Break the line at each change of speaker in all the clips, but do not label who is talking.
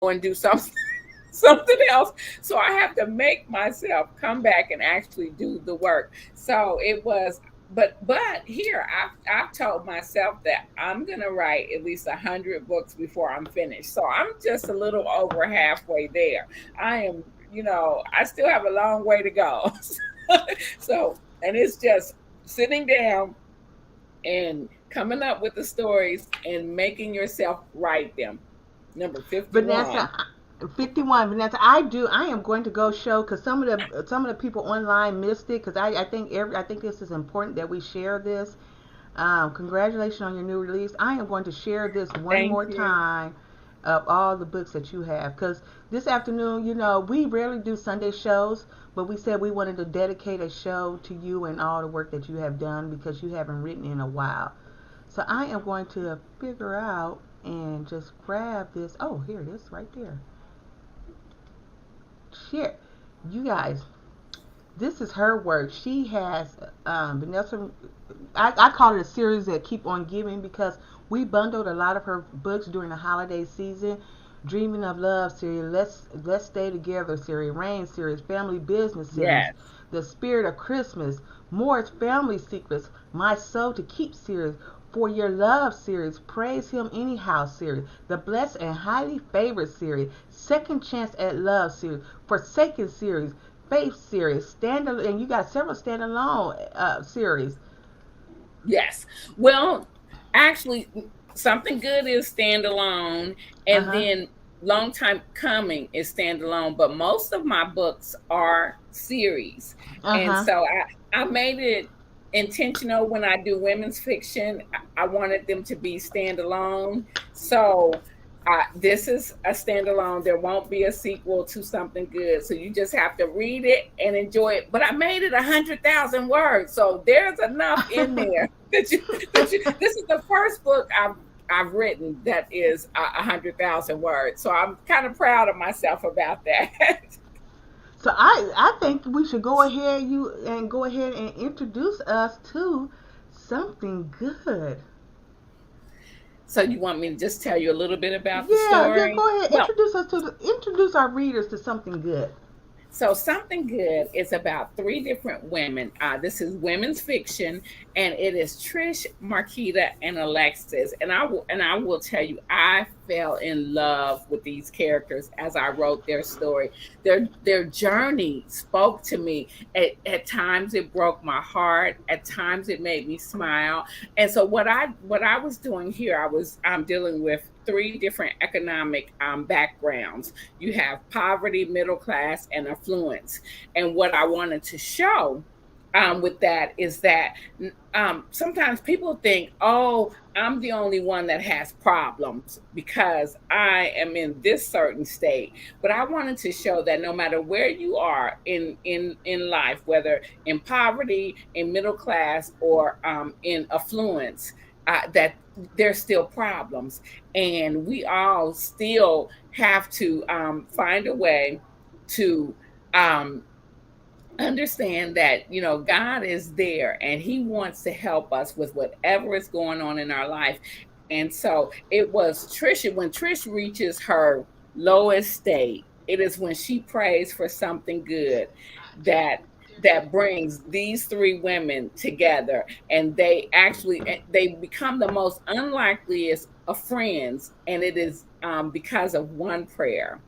and do something something else. So I have to make myself come back and actually do the work. So it was, but here I've told myself that I'm gonna write at least 100 books before I'm finished. So I'm just a little over halfway there. I am, I still have a long way to go. So, and it's just sitting down and coming up with the stories and making yourself write them. Number
Vanessa,
51.
51. Vanessa, I am going to go show because some of the people online missed it because I think this is important that we share this. Congratulations on your new release. I am going to share this one
Thank
more
you.
time of all the books that you have because this afternoon, we rarely do Sunday shows, but we said we wanted to dedicate a show to you and all the work that you have done because you haven't written in a while. So I am going to figure out and just grab this. Oh, here it is right there. Share. You guys, this is her work. She has Vanessa. I call it a series that keep on giving because we bundled a lot of her books during the holiday season. Dreaming of Love series, Let's Stay Together series, Rain series, Family Business series,
Yes.
The Spirit of Christmas, Moore's Family Secrets, My Soul to Keep series, For Your Love series, Praise Him Anyhow series, The Blessed and Highly Favored series, Second Chance at Love series, Forsaken series, Faith series, standalone, and you got several standalone series.
Yes. Well, actually, something good is standalone,
Uh
and
huh.
then long time coming is standalone. But most of my books are series,
Uh
and
huh.
so I made it intentional when I do women's fiction. I wanted them to be standalone. So this is a standalone. There won't be a sequel to something good. So you just have to read it and enjoy it. But I made it 100,000 words. So there's enough in there that you this is the first book I've written that is 100,000 words. So I'm kind of proud of myself about that.
So I think we should go ahead and introduce us to something good.
So you want me to just tell you a little bit about the
Yeah, yeah,
story?
go ahead.
Well,
Introduce our readers to something good.
so something good is about three different women. This is women's fiction, and it is Trish, Marquita, and Alexis. And I will tell you, I fell in love with these characters as I wrote their story. Their journey spoke to me. At times, it broke my heart. At times, it made me smile. And so, what I was doing here, I'm dealing with three different economic backgrounds. You have poverty, middle class, and affluence. And what I wanted to show with that is that sometimes people think, oh, I'm the only one that has problems because I am in this certain state. But I wanted to show that no matter where you are in life, whether in poverty, in middle class, or in affluence, that there's still problems, and we all still have to find a way to um, understand that God is there and He wants to help us with whatever is going on in our life. And so it was Trisha, when Trish reaches her lowest state, it is when she prays for something good that brings these three women together, and they become the most unlikeliest of friends, and it is because of one prayer,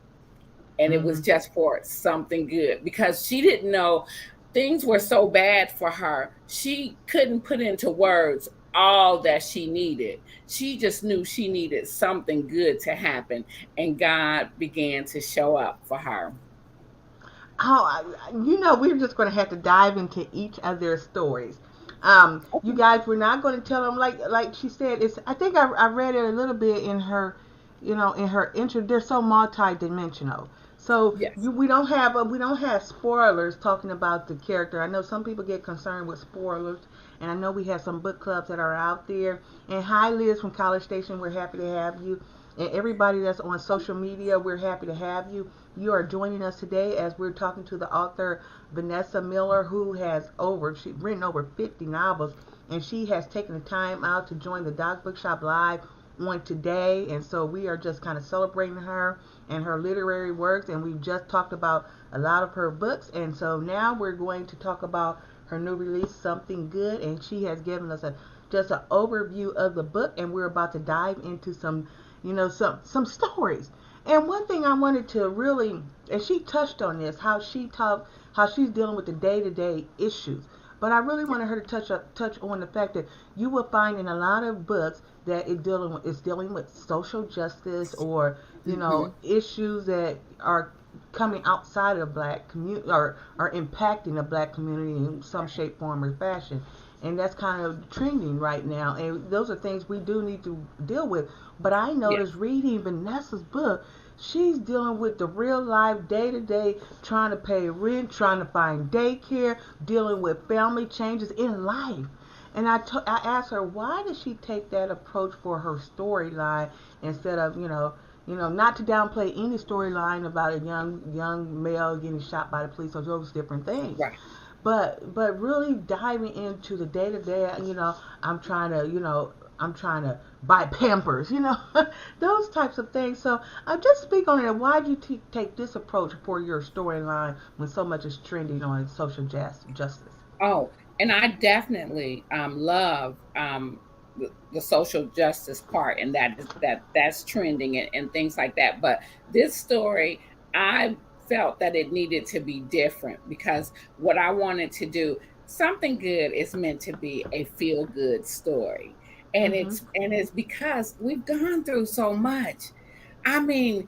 and it was
Hmm.
just for something good, because she didn't know things were so bad for her. She couldn't put into words all that she needed. She just knew she needed something good to happen, and God began to show up for her.
We're just going to have to dive into each of their stories. You guys, we're not going to tell them like she said. It's I think I read it a little bit in her, in her intro. They're so multi-dimensional. So
Yes.
we don't have spoilers talking about the character. I know some people get concerned with spoilers, and I know we have some book clubs that are out there. And hi, Liz from College Station. We're happy to have you. And everybody that's on social media, we're happy to have you. You are joining us today as we're talking to the author Vanessa Miller, who has written over 50 novels, and she has taken the time out to join the Doc Bookshop Live on today, and so we are just kind of celebrating her and her literary works, and we've just talked about a lot of her books, and so now we're going to talk about her new release, Something Good, and she has given us a just an overview of the book, and we're about to dive into some, some stories. And one thing I wanted to really, and she touched on this, how she's dealing with the day-to-day issues. But I really wanted her to touch on the fact that you will find in a lot of books that it's dealing with social justice, or
Mm-hmm.
issues that are coming outside of black community, or are impacting the black community in some
Right.
shape, form, or fashion. And that's kind of trending right now. And those are things we do need to deal with. But I noticed
Yes.
reading Vanessa's book, she's dealing with the real life, day to day, trying to pay rent, trying to find daycare, dealing with family changes in life. And I asked her, why does she take that approach for her storyline, instead of, not to downplay any storyline about a young male getting shot by the police, or those different things,
Right.
but really diving into the day to day. I'm trying to, I'm trying to buy Pampers, those types of things. So I just speak on it. Why do you take this approach for your storyline when so much is trending on social justice?
Oh, and I definitely love the social justice part, and that's trending, and things like that. But this story, I felt that it needed to be different, because what I wanted to do, Something Good is meant to be a feel good story. And
Mm-hmm.
it's because we've gone through so much. I mean,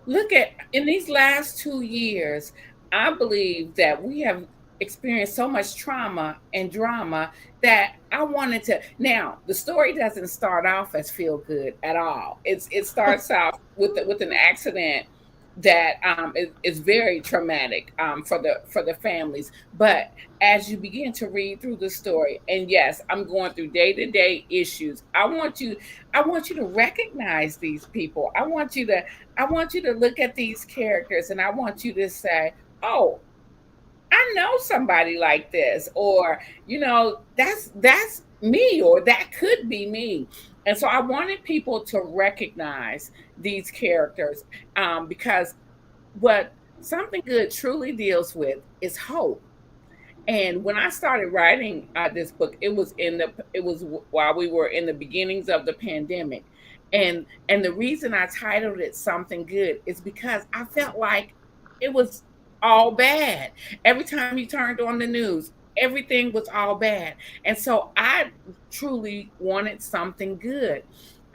look at in these last 2 years, I believe that we have experienced so much trauma and drama that I wanted to. Now, the story doesn't start off as feel good at all. It starts off with an accident that is very traumatic for the families. But as you begin to read through the story, and yes, I'm going through day to day issues. I want you to recognize these people. I want you to look at these characters, and I want you to say, "Oh, I know somebody like this," or that's me, or that could be me. And so I wanted people to recognize these characters, because what Something Good truly deals with is hope. And when I started writing this book, it was while we were in the beginnings of the pandemic, and the reason I titled it Something Good is because I felt like it was all bad. Every time you turned on the news, everything was all bad, and so I truly wanted something good,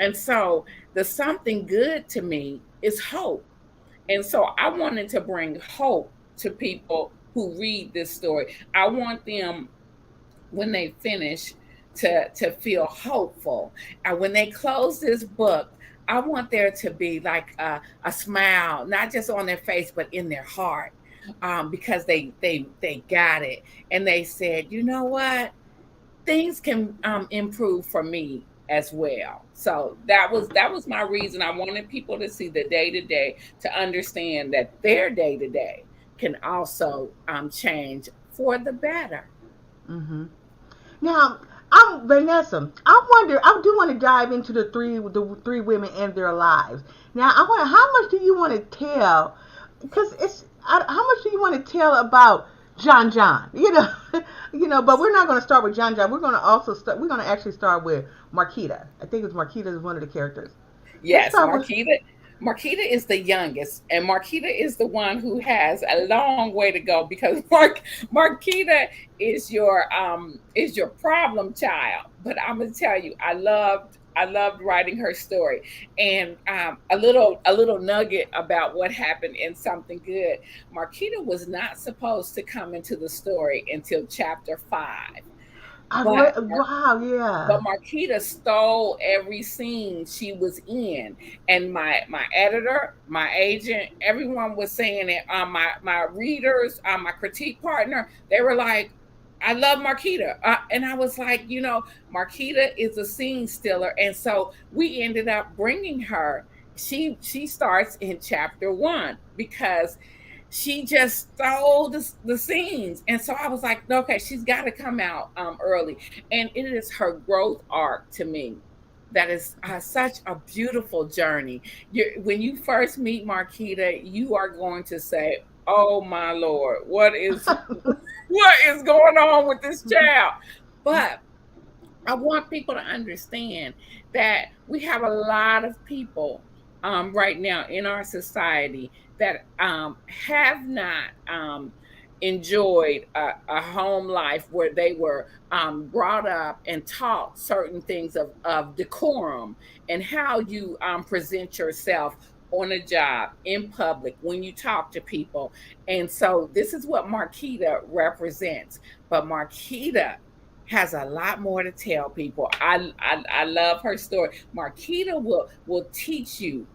and so the something good to me is hope. And so I wanted to bring hope to people who read this story. I want them, when they finish, to feel hopeful. And when they close this book, I want there to be like a smile, not just on their face, but in their heart, because they got it, and they said, you know what, things can improve for me as well. So that was my reason. I wanted people to see the day to day, to understand that their day to day can also change for the better.
Mm-hmm. Now, I'm Vanessa. I do want to dive into the three women and their lives. Now, I want how much do you want to tell? Because how much do you want to tell about John John? But we're not going to start with John John. We're going to also start. We're going to actually start with Marquita. I think it's Marquita is one of the characters. Let's
Yes,
start with.
Marquita is the youngest, and Marquita is the one who has a long way to go, because Marquita is your problem child. But I'm gonna tell you, I loved writing her story, and a little nugget about what happened in Something Good. Marquita was not supposed to come into the story until chapter 5,
I've
but
read. Wow.
but
Yeah.
Marquita stole every scene she was in, and my editor, my agent, everyone was saying it. My readers, my critique partner, they were like, "I love Marquita," and I was like, Marquita is a scene stealer, and so we ended up bringing her. She starts in chapter 1 because she just stole the scenes, and so I was like, okay, she's got to come out early, and it is her growth arc to me. that is such a beautiful journey. When you first meet Marquita, you are going to say, "Oh my Lord, what is going on with this child?" But I want people to understand that we have a lot of people right now in our society that have not enjoyed a home life where they were brought up and taught certain things of decorum and how you present yourself on a job, in public, when you talk to people. And so this is what Marquita represents. But Marquita has a lot more to tell people. I love her story. Marquita will teach you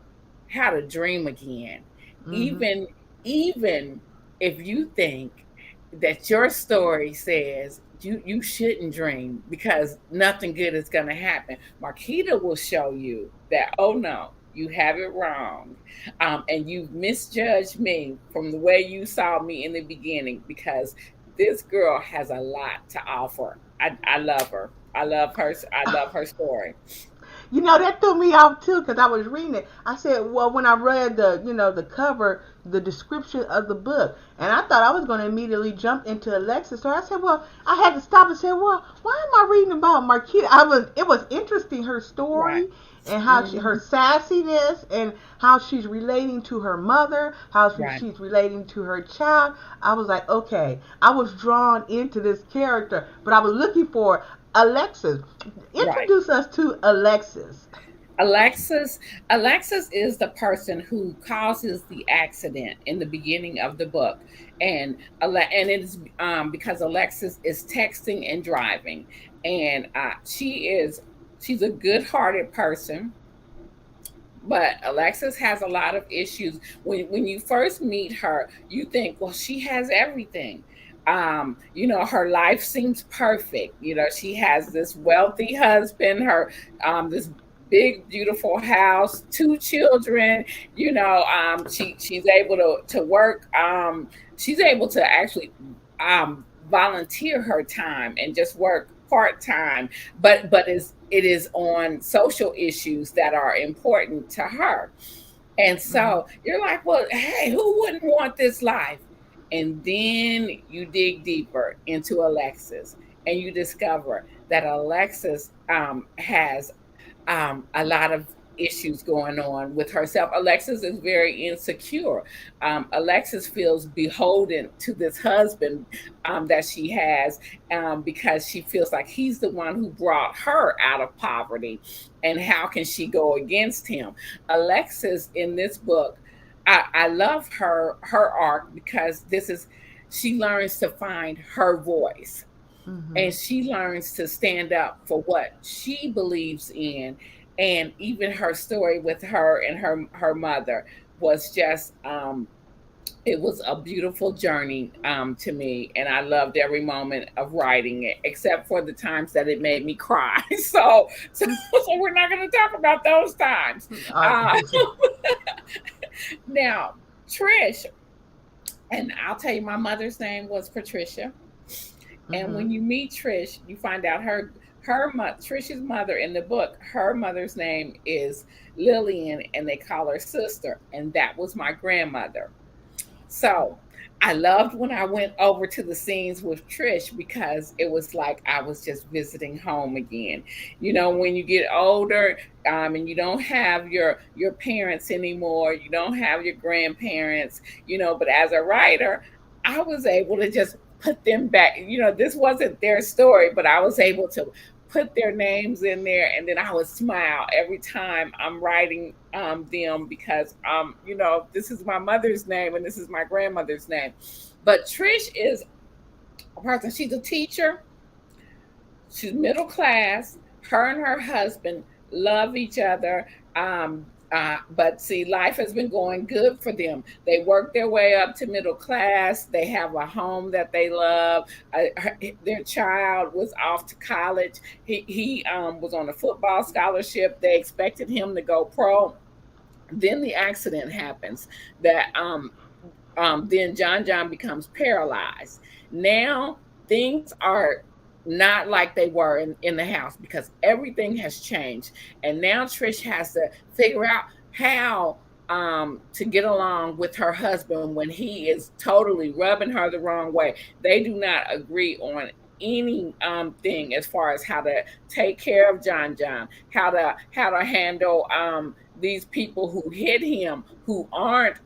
how to dream again.
Mm-hmm.
Even if you think that your story says you shouldn't dream because nothing good is going to happen, Marquita will show you that, oh no, you have it wrong. And you've misjudged me from the way you saw me in the beginning, because this girl has a lot to offer. I love her. I love her. I love her story.
You know, that threw me off too because I was reading it. I said, well, when I read the cover, the description of the book, and I thought I was going to immediately jump into Alexis. So I said, well, I had to stop and say, well, why am I reading about Marquita? It was interesting, her
Right.
story and how her
Hmm.
sassiness and how she's relating to her mother, how
Right.
she's relating to her child. I was like, okay, I was drawn into this character, but I was looking for Alexis.
Right.
Introduce us to Alexis.
Alexis Alexis is the person who causes the accident in the beginning of the book. And it is because Alexis is texting and driving. And she's a good-hearted person, but Alexis has a lot of issues. When you first meet her, you think, well, she has everything. Her life seems perfect. She has this wealthy husband, her this big beautiful house, two children. She's able to work. She's able to actually volunteer her time and just work part time, but it is on social issues that are important to her. And
Hmm.
so you're like, well, hey, who wouldn't want this life? And then you dig deeper into Alexis, and you discover that Alexis has a lot of issues going on with herself. Alexis is very insecure. Alexis feels beholden to this husband that she has, because she feels like he's the one who brought her out of poverty. And how can she go against him? Alexis in this book, I love her arc, because she learns to find her voice,
Hmm.
and she learns to stand up for what she believes in. And even her story with her and her mother was just it was a beautiful journey to me, and I loved every moment of writing it, except for the times that it made me cry. So we're not going to talk about those times. uh, Now, Trish, and I'll tell you, my mother's name was Patricia. And
Hmm.
when you meet Trish, you find out Trish's mother in the book, her mother's name is Lillian, and they call her sister, and that was my grandmother. So I loved when I went over to the scenes with Trish, because it was like I was just visiting home again. When you get older, and you don't have your parents anymore, you don't have your grandparents, but as a writer, I was able to just put them back. This wasn't their story, but I was able to put their names in there, and then I would smile every time I'm writing them, because this is my mother's name and this is my grandmother's name. But Trish is a person, she's a teacher, she's middle class. Her and her husband love each other. But see, life has been going good for them. They work their way up to middle class. They have a home that they love. Their child was off to college. He was on a football scholarship. They expected him to go pro. Then the accident happens. That Then John becomes paralyzed. Now things are not like they were in the house, because everything has changed. And now Trish has to figure out how to get along with her husband when he is totally rubbing her the wrong way. They do not agree on any thing as far as how to take care of John, how to handle these people who hit him, who aren't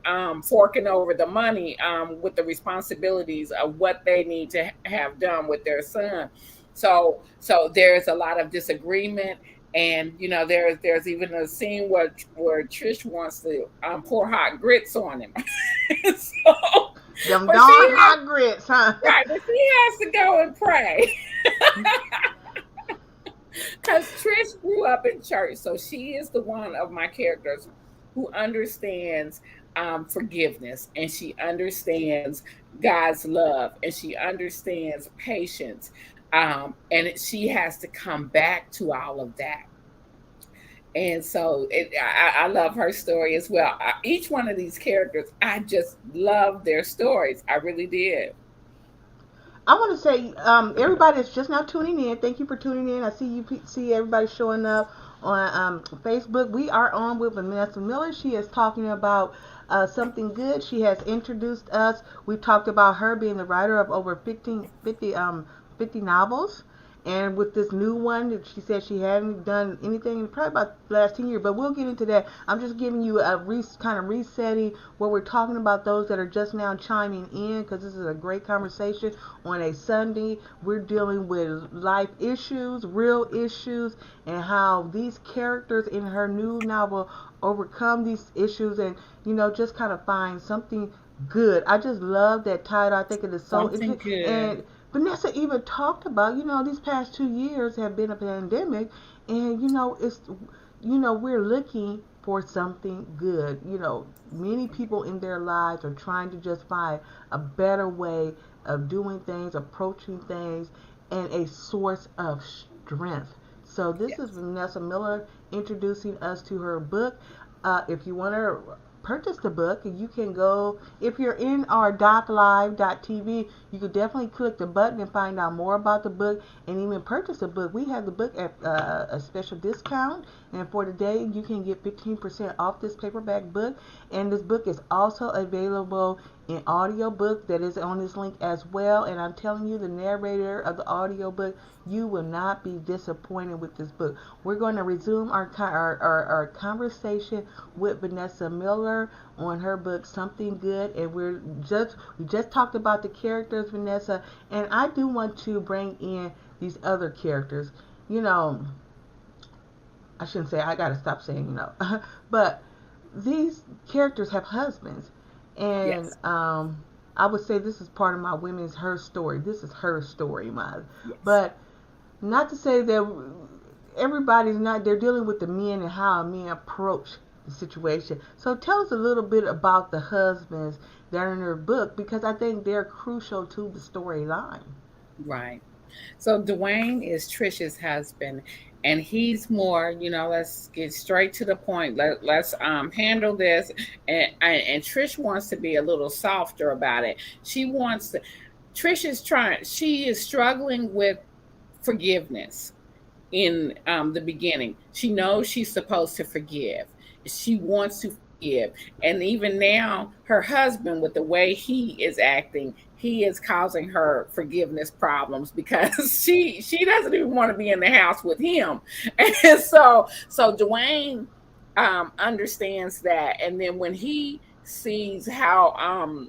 forking over the money with the responsibilities of what they need to have done with their son. So there's a lot of disagreement. And there's even a scene where Trish wants to pour hot grits on him. So,
Them
but
darn hot grits, huh?
right, but she has to go and pray. Because Trish grew up in church, so she is the one of my characters who understands forgiveness, and she understands God's love, and she understands patience, and she has to come back to all of that. And so I love her story as well. Each one of these characters, I just love their stories. I really did.
I want to say, everybody that's just now tuning in, thank you for tuning in. I see see everybody showing up on Facebook. We are on with Vanessa Miller. She is talking about something good. She has introduced us. We've talked about her being the writer of over 50 novels. And with this new one, that she said she hadn't done anything in probably about the last 10 years, but we'll get into that. I'm just giving you a kind of resetting where we're talking about those that are just now chiming in, because this is a great conversation on a Sunday. We're dealing with life issues, real issues, and how these characters in her new novel overcome these issues and, just kind of find something good. I just love that title. I think it is so
Something
interesting.
good.
And Vanessa even talked about, these past 2 years have been a pandemic, and we're looking for something good. Many people in their lives are trying to just find a better way of doing things, approaching things, and a source of strength. So this is
Yes.
Vanessa Miller introducing us to her book. If you want to purchase the book, you can go, if you're in our doclive.tv, you could definitely click the button and find out more about the book and even purchase the book. We have the book at a special discount, and for today you can get 15% off this paperback book. And this book is also available in audiobook that is on this link as well. And I'm telling you, the narrator of the audiobook, you will not be disappointed with this book. We're going to resume our conversation with Vanessa Miller on her book Something Good, and we just talked about the characters, Vanessa, and I do want to bring in these other characters. You know, I shouldn't say, I gotta stop saying but these characters have husbands, and
Yes.
I would say this is part of my women's her story. This is her story,
Yes.
but not to say that everybody's not. They're dealing with the men and how men approach the situation. So tell us a little bit about the husbands that are in your book, because I think they're crucial to the storyline.
Right. So Dwayne is Trisha's husband, and he's more, let's get straight to the point. Let's handle this. And Trish wants to be a little softer about it. Trish is trying, she is struggling with forgiveness in the beginning. She knows she's supposed to forgive. She wants to forgive. And even now, her husband, with the way he is acting, he is causing her forgiveness problems because she doesn't even want to be in the house with him. And so Dwayne understands that. And then when he sees how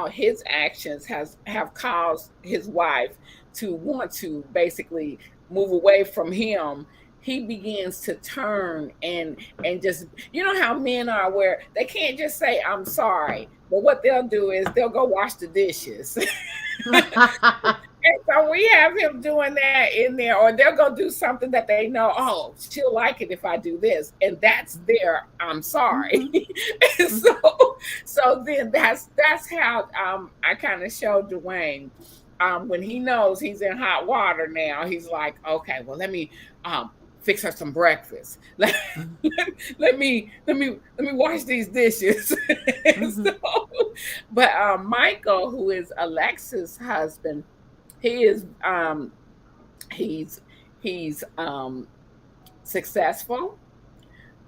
his actions has have caused his wife to want to basically move away from him, he begins to turn and just, how men are, where they can't just say I'm sorry, but what they'll do is they'll go wash the dishes. And so we have him doing that in there, or they'll go do something that they know, oh, she'll like it if I do this. And that's their I'm sorry.
Mhm.
And
Mhm.
so then that's how I kind of showed Dwayne. When he knows he's in hot water now, he's like, okay, well, let me fix her some breakfast. Let me wash these dishes.
Mhm.
So, but Michael, who is Alexa's husband, he is he's he's successful,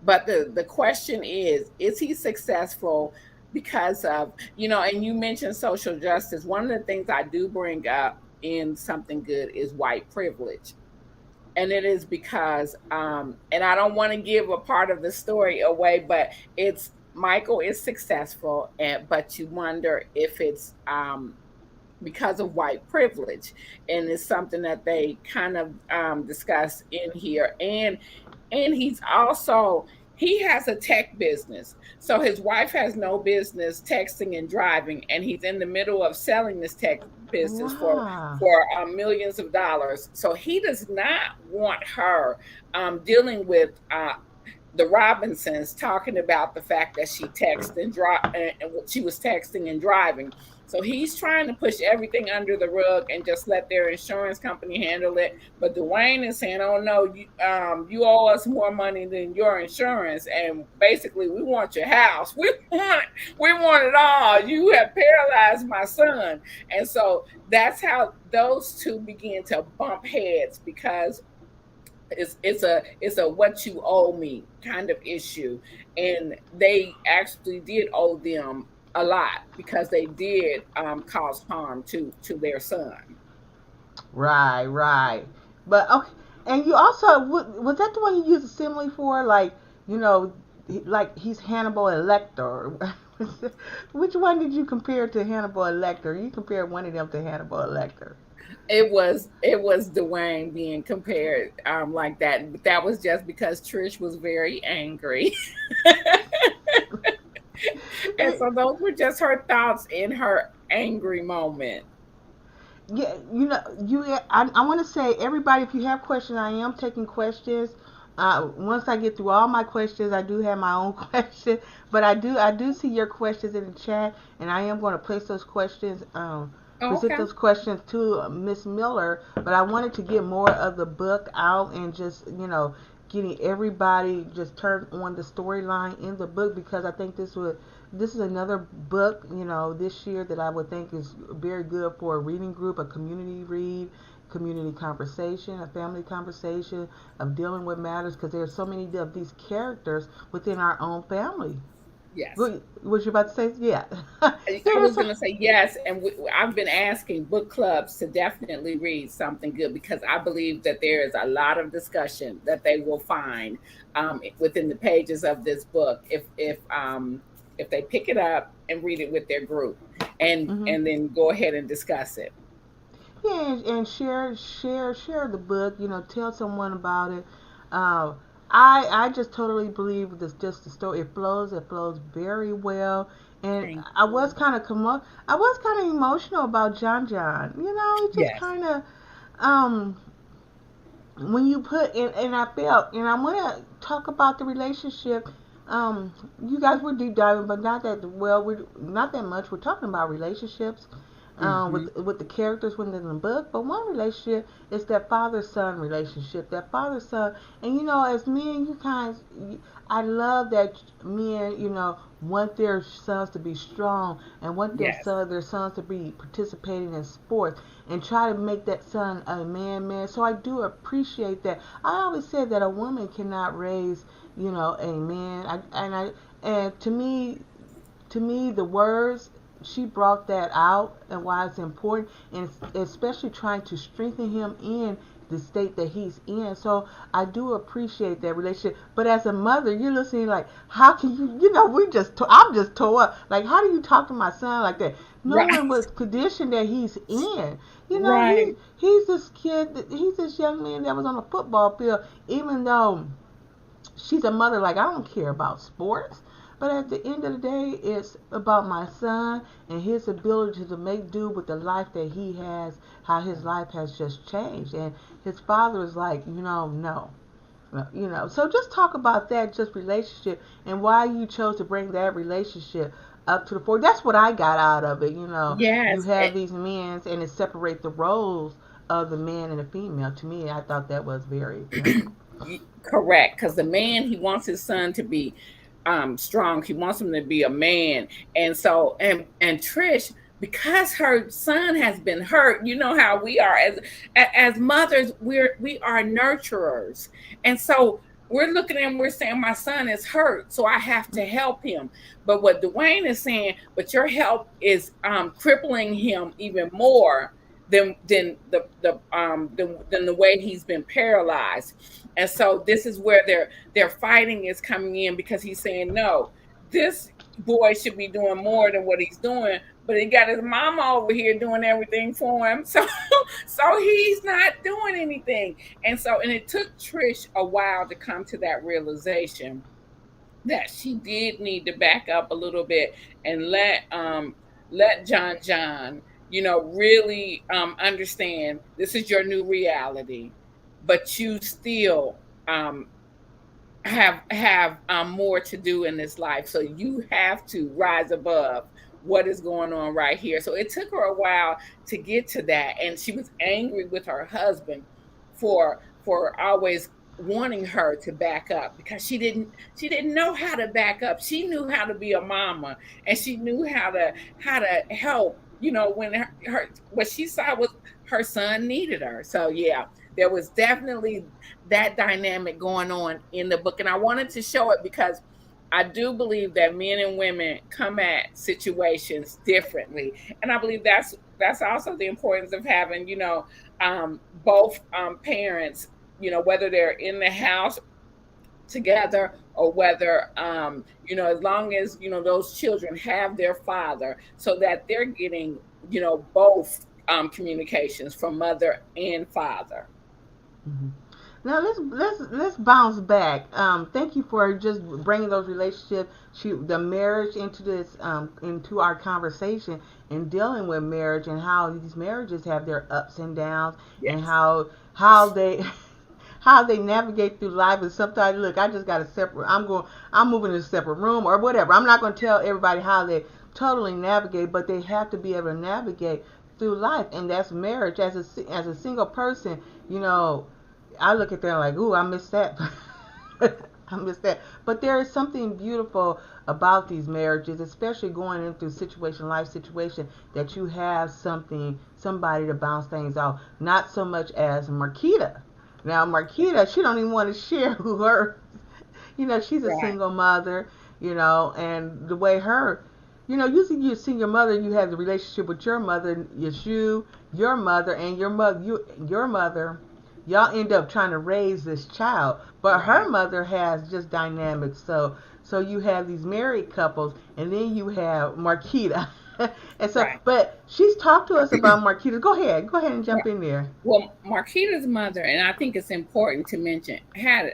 but the question is he successful because of, and you mentioned social justice. One of the things I do bring up in Something Good is white privilege, and it is because and I don't want to give a part of the story away, but it's Michael is successful, and but you wonder if it's because of white privilege, and it's something that they kind of discuss in here. And he's also, he has a tech business, so his wife has no business texting and driving, and he's in the middle of selling this tech business
Wow.
for millions of dollars. So he does not want her dealing with the Robinsons talking about the fact that she texted and she was texting and driving. So he's trying to push everything under the rug and just let their insurance company handle it. But Dwayne is saying, "Oh no, you owe us more money than your insurance, and basically we want your house. We want it all. You have paralyzed my son." And so that's how those two begin to bump heads, because it's a what you owe me kind of issue, and they actually did owe them a lot because they did cause harm to their son.
Right, right. But okay, and you also was that the one you used a simile for? Like, you know, like he's Hannibal Lecter. Which one did you compare to Hannibal Lecter? You compared one of them to Hannibal Lecter.
It was Dwayne being compared like that, but that was just because Trish was very angry. And
Eh,
so those were just her thoughts in her angry moment.
yeah, you know, I want to say, everybody, if you have questions, I am taking questions. Once I get through all my questions, I do have my own question, but I do see your questions in the chat, and I am going to place those questions,
Oh,
present
okay.
those questions to Miss Miller. But I wanted to get more of the book out, and just, getting everybody just turned on the storyline in the book, because I think this is another book, this year, that I would think is very good for a reading group, a community read, community conversation, a family conversation of dealing with matters, because there's so many of these characters within our own family.
Yes.
Was you about to say? Yeah.
I
Yeah,
was
that's
going to say yes, and I've been asking book clubs to definitely read Something Good, because I believe that there is a lot of discussion that they will find within the pages of this book if they pick it up and read it with their group, and
hmm
and then go ahead and discuss it.
yeah, and share the book. Tell someone about it. Uh, I just totally believe this. Just the story. It flows very well. And
Thank
I was
you.
kind of I was kind of emotional about John John. It just
Yes.
kind of um when you put in, and I felt, and I want to talk about the relationship. You guys were deep diving, but not that well. We're not that much. We're talking about relationships,
Hmm.
with the characters within the book. But one relationship is that father son relationship. That father son, and as men, you guys, I love that men, want their sons to be strong, and want
Yes.
their sons to be participating in sports, and try to make that son a man. So I do appreciate that. I always said that a woman cannot raise, a man. And to me, the words, she brought that out, and why it's important, and especially trying to strengthen him in the state that he's in. So I do appreciate that relationship. But as a mother, you're listening like, how can you? I'm just tore up. Like, how do you talk to my son like that,
Right.
knowing what condition that he's in? He's
Right.
he's this kid. He's this young man that was on a football field, even though she's a mother. Like, I don't care about sports, but at the end of the day, it's about my son and his ability to make do with the life that he has, how his life has just changed. And his father is like, no. So just talk about that, just relationship, and why you chose to bring that relationship up to the fore. That's what I got out of it. You
Yes.
have these men, and it separate the roles of the man and the female. To me, I thought that was very important.
Correct, because the man, he wants his son to be strong. He wants him to be a man, and so and Trish. because her son has been hurt. You know how we are as mothers, we are nurturers. And so we're looking at him, we're saying, my son is hurt, so I have to help him. But what Dwayne is saying, but your help is crippling him even more than the way he's been paralyzed. And so this is where their fighting is coming in, because he's saying, no, this boy should be doing more than what he's doing, but he got his mama over here doing everything for him. So he's not doing anything. And it took Trish a while to come to that realization that she did need to back up a little bit and let John really understand this is your new reality, but you still have more to do in this life, so you have to rise above what is going on right here. So it took her a while to get to that, and she was angry with her husband for always wanting her to back up, because she didn't know how to back up. She knew how to be a mama, and she knew how to help, when what she saw was her son needed her. So yeah, there was definitely that dynamic going on in the book. And I wanted to show it because I do believe that men and women come at situations differently. And I believe that's also the importance of having, both parents, whether they're in the house together, or whether as long as those children have their father, so that they're getting both communications from mother and father.
Mhm. Now let's bounce back. Thank you for just bringing those relationships, the marriage into this, into our conversation, and dealing with marriage and how these marriages have their ups and downs, and
Yes.
how they how they navigate through life. And sometimes, look, I just got a separate. I'm moving to a separate room or whatever. I'm not going to tell everybody how they totally navigate, but they have to be able to navigate through life, and that's marriage. As a single person, you know, I look at them like, ooh, I miss that. I miss that. But there is something beautiful about these marriages, especially going into life situation, that you have somebody to bounce things off. Not so much as Marquita. Now, Marquita, she don't even want to share who her, she's a
Right.
single mother, and the way usually you're a single mother, you have the relationship with your mother, it's you, your mother, and your mother, y'all end up trying to raise this child, but her
Right.
mother has just dynamics. So you have these married couples, and then you have Marquita. And so,
Right.
but she's talked to us about Marquita. Go ahead and
Right.
jump in there.
Well, Marquita's mother, and I think it's important to mention, had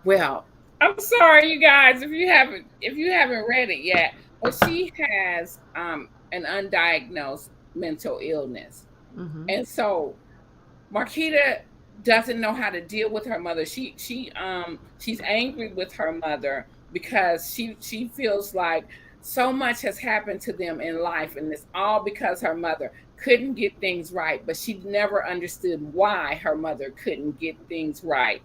well, I'm sorry you guys if you haven't read it yet, but she has an undiagnosed mental illness.
Mhm.
And so Marquita doesn't know how to deal with her mother. She's angry with her mother because she feels like so much has happened to them in life, and it's all because her mother couldn't get things right, but she never understood why her mother couldn't get things right.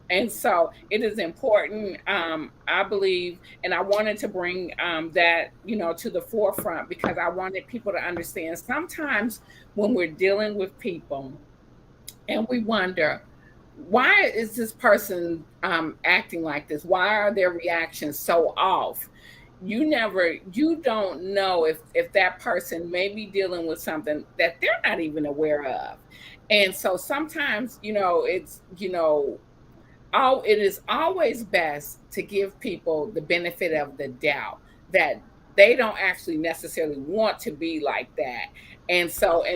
And so it is important, I believe, and I wanted to bring that to the forefront, because I wanted people to understand sometimes when we're dealing with people and we wonder, why is this person acting like this? Why are their reactions so off? You don't know if that person may be dealing with something that they're not even aware of. And so sometimes, it is always best to give people the benefit of the doubt, that they don't actually necessarily want to be like that. And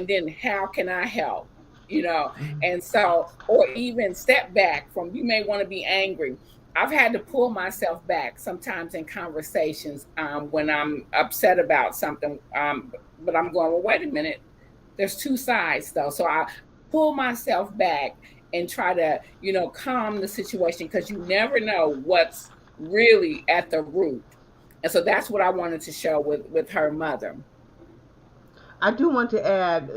then how can I help? You know, and so, or even step back from, you may want to be angry. I've had to pull myself back sometimes in conversations when I'm upset about something. But I'm going, well, wait a minute. There's two sides though. So I pull myself back and try to, calm the situation, because you never know what's really at the root. And so that's what I wanted to show with her mother.
I do want to add,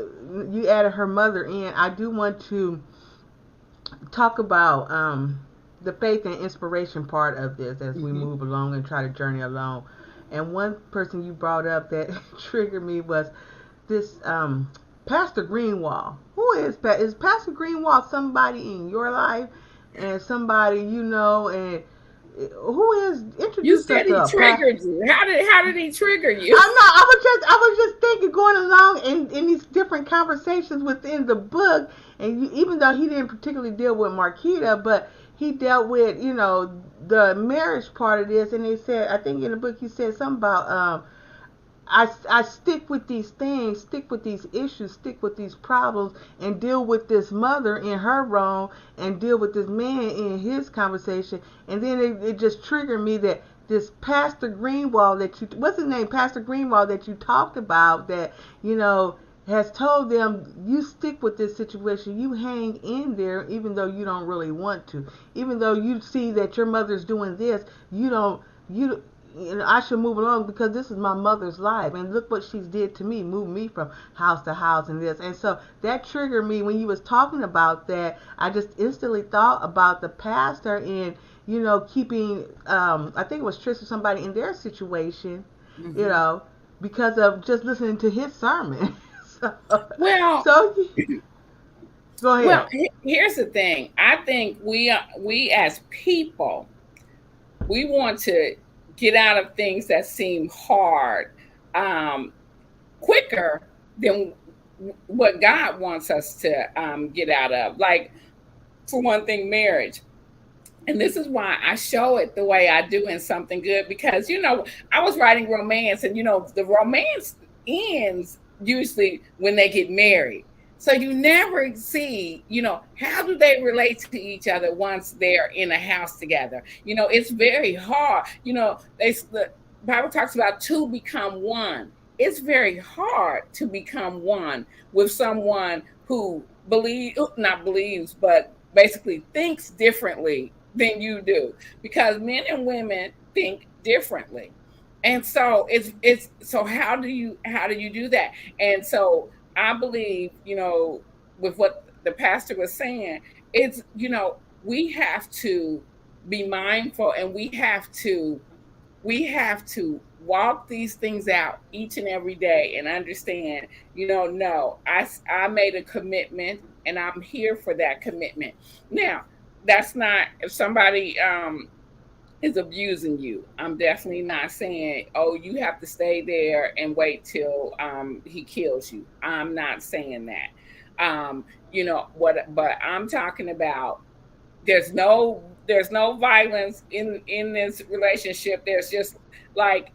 you added her mother in. I do want to talk about the faith and inspiration part of this as we
Hmm.
move along and try to journey along. And one person you brought up that triggered me was this Pastor Greenwald. Who is Pastor Greenwald? Somebody in your life and somebody you know, and who is,
You
introduce us
said
to
he
a pastor.
triggered you. How did he trigger you?
I know. I was just thinking, going along in these different conversations within the book, and even though he didn't particularly deal with Marquita, but he dealt with, the marriage part of this, and they said, I think in the book he said something about, I stick with these things, stick with these issues, stick with these problems, and deal with this mother in her wrong, and deal with this man in his conversation. And then it just triggered me that this Pastor Greenwald that you, what's his name, Pastor Greenwald that you talked about, that, has told them, you stick with this situation, you hang in there, even though you don't really want to, even though you see that your mother's doing this, you don't, I should move along because this is my mother's life, and look what she's did to me, move me from house to house and this. And so that triggered me when you was talking about that. I just instantly thought about the pastor and, keeping, I think it was Trish or somebody in their situation, you
Hmm.
know, because of just listening to his sermon. so,
Well,
so go
well,
ahead.
here's the thing. I think we as people, we want to get out of things that seem hard um, quicker than what God wants us to get out of. Like, for one thing, marriage. And this is why I show it the way I do in Something Good, because I was writing romance, and the romance ends usually when they get married. So you never see, how do they relate to each other once they're in a house together. It's very hard. The Bible talks about two become one. It's very hard to become one with someone who not believes, but basically thinks differently than you do, because men and women think differently. And so it's so how do you do that? And so I believe, with what the pastor was saying, it's, we have to be mindful, and we have to walk these things out each and every day and understand, no, I made a commitment, and I'm here for that commitment. Now, that's not, if somebody is abusing you, I'm definitely not saying, oh, you have to stay there and wait till he kills you. I'm not saying that. But I'm talking about, there's no violence in this relationship. There's just like,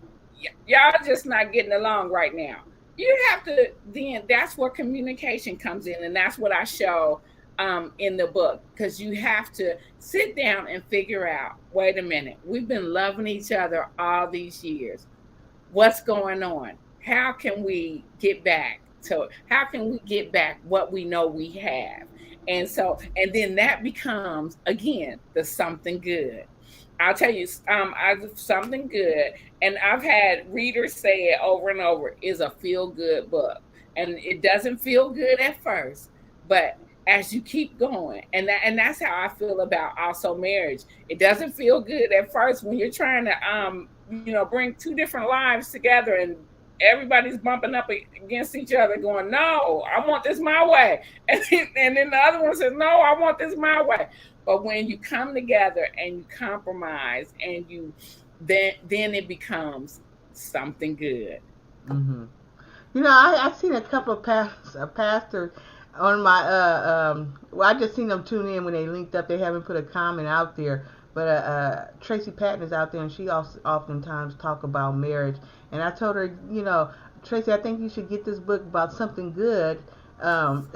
y'all just not getting along right now. You have to, then that's where communication comes in, and that's what I show in the book, because you have to sit down and figure out, wait a minute, we've been loving each other all these years. What's going on? How can we get back what we know we have? And then that becomes, again, the Something Good. I'll tell you, Something Good, and I've had readers say it over and over, is a feel good book. And it doesn't feel good at first, but as you keep going, and that's how I feel about also marriage. It doesn't feel good at first when you're trying to bring two different lives together, and everybody's bumping up against each other, going, no, I want this my way. And then the other one says, no, I want this my way. But when you come together and you compromise, and then it becomes something good.
hmm I seen a couple of pastors on my well, I just seen them tune in when they linked up. They haven't put a comment out there, but Tracy Patton is out there, and she also oftentimes talk about marriage. And I told her, Tracy, I think you should get this book about Something Good. Um,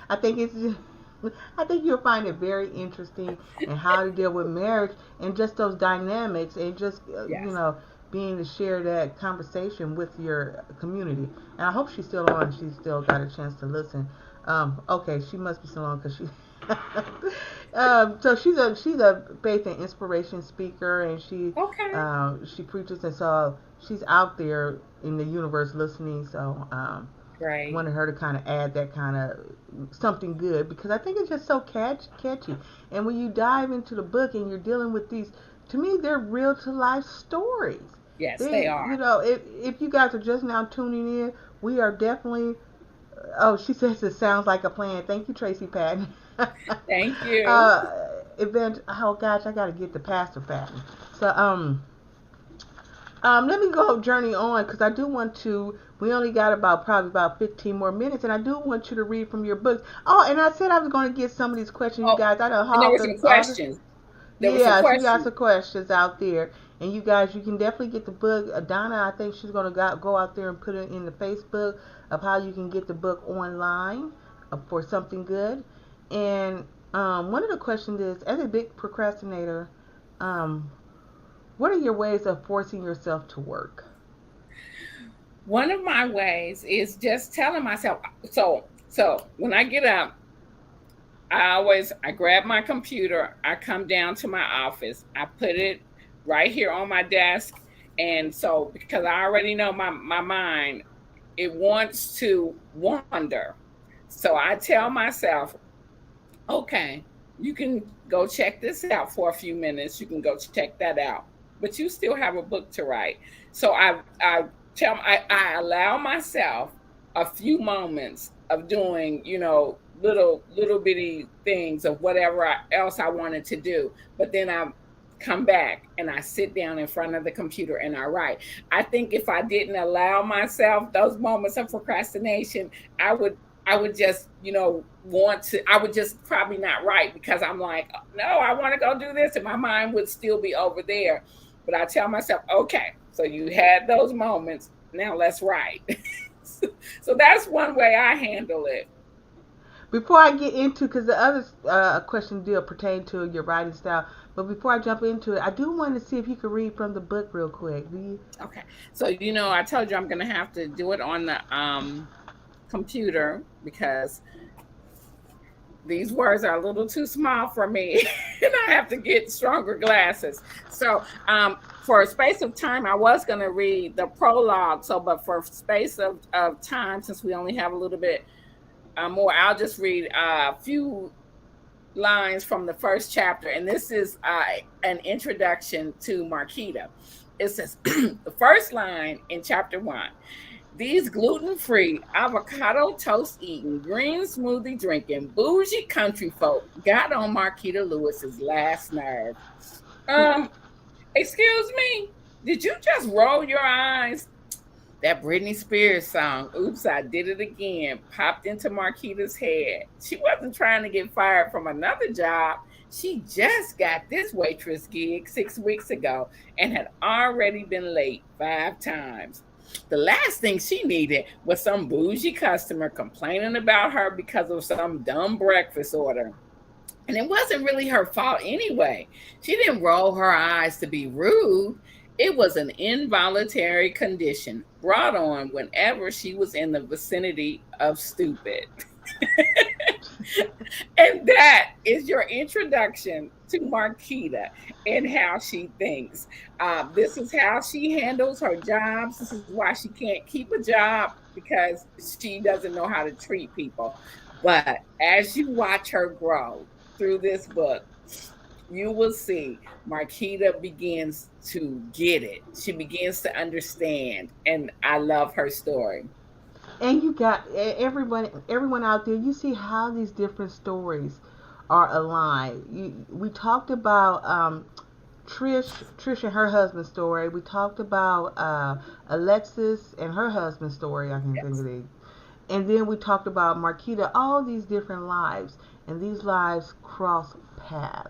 I think it's I think you'll find it very interesting, and how to deal with marriage and just those dynamics, and just
Yes.
being to share that conversation with your community. And I hope she's still on. She's still got a chance to listen. Okay, she must be still on because she. So she's a faith and inspiration speaker, and
Okay.
she preaches, and so she's out there in the universe listening. So
Great.
wanted her to kind of add that kind of something good, because I think it's just so catchy. And when you dive into the book and you're dealing with these, to me, they're real to life stories.
Yes, they
They,
are.
if you guys are just now tuning in, we are definitely. Oh, she says it sounds like a plan. Thank you, Tracy Patton.
Thank you.
Event. Oh gosh, I gotta get the Pastor Patton. So let me go journey on because I do want to. We only got probably about 15 more minutes, and I do want you to read from your books. Oh, and I said I was going to get some of these questions, you
Oh,
guys. I know
and there
all
were
the
some
all the
questions. There were some
yeah, she got
questions.
some questions out there, and you guys, you can definitely get the book. Donna, I think she's going to go out there and put it in the Facebook of how you can get the book online for something good. And one of the questions is, as a big procrastinator, um, what are your ways of forcing yourself to work?
One of my ways is just telling myself. So when I get up, I grab my computer, I come down to my office, I put it right here on my desk, and so because I already know my mind, it wants to wander. So I tell myself, okay, you can go check this out for a few minutes. You can go check that out, but you still have a book to write. So I allow myself a few moments of doing, little bitty things of whatever else I wanted to do. But then I come back and I sit down in front of the computer and I write. I think if I didn't allow myself those moments of procrastination, I would I would just, want to, I would just probably not write because I'm like, no, I want to go do this. And my mind would still be over there. But I tell myself, okay, so you had those moments. Now let's write. So that's one way I handle it.
Before I get into, because the other question deal pertain to your writing style, but before I jump into it, I do want to see if you could read from the book real quick. Do you?
Okay. So, I told you I'm going to have to do it on the computer because these words are a little too small for me and I have to get stronger glasses. So, for a space of time, I was going to read the prologue. So, but for space of time, since we only have a little bit more, I'll just read a few lines from the first chapter. And this is an introduction to Marquita. It says, the first line in chapter 1. These gluten-free, avocado toast eating, green smoothie drinking, bougie country folk got on Marquita Lewis's last nerve. Um, excuse me, did you just roll your eyes? That Britney Spears song, Oops, I Did It Again, popped into Marquita's head. She wasn't trying to get fired from another job. She just got this waitress gig 6 weeks ago and had already been late 5 times. The last thing she needed was some bougie customer complaining about her because of some dumb breakfast order. And it wasn't really her fault anyway. She didn't roll her eyes to be rude. It was an involuntary condition brought on whenever she was in the vicinity of stupid. And that is your introduction to Marquita and how she thinks. This is how she handles her jobs. This is why she can't keep a job because she doesn't know how to treat people. But as you watch her grow through this book, you will see Marquita begins to get it. She begins to understand. And I love her story.
And you got everyone out there. You see how these different stories are aligned. We talked about Trish and her husband's story. We talked about Alexis and her husband's story. I can think
Yes.
of it. And then we talked about Marquita. All these different lives, and these lives cross paths.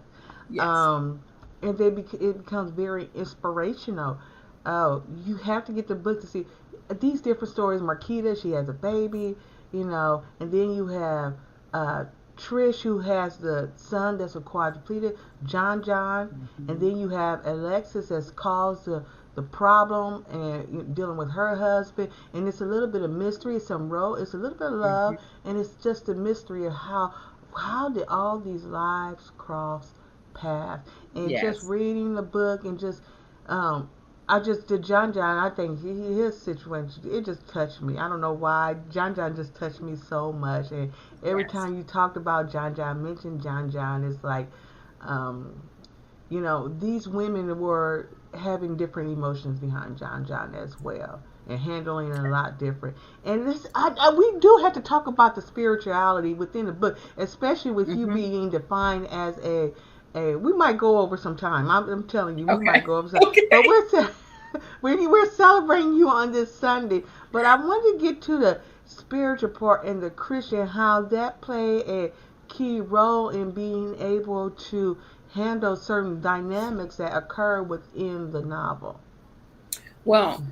Yes.
Um, and it becomes very inspirational. You have to get the book to see these different stories. Marquita, she has a baby, and then you have uh, Trish, who has the son that's a quadriplegic, John, and
Mhm.
then you have Alexis that's caused the problem and dealing with her husband, and it's a little bit of mystery, it's a little bit of love,
Mhm.
and it's just a mystery of how did all these lives cross paths, and just
Yes.
reading the book and just um, I just did John. I think his situation it just touched me. I don't know why John just touched me so much. And every
Yes.
time you talked about John, mentioned John, it's like, um, these women were having different emotions behind John as well, and handling it a lot different. And we do have to talk about the spirituality within the book, especially with you
Hmm.
being defined as a. We might go over some time. I'm telling you, we might
Okay.
go over some. But
Okay.
we're celebrating you on this Sunday. But I want to get to the spiritual part and the Christian, how that play a key role in being able to handle certain dynamics that occur within the novel.
Well,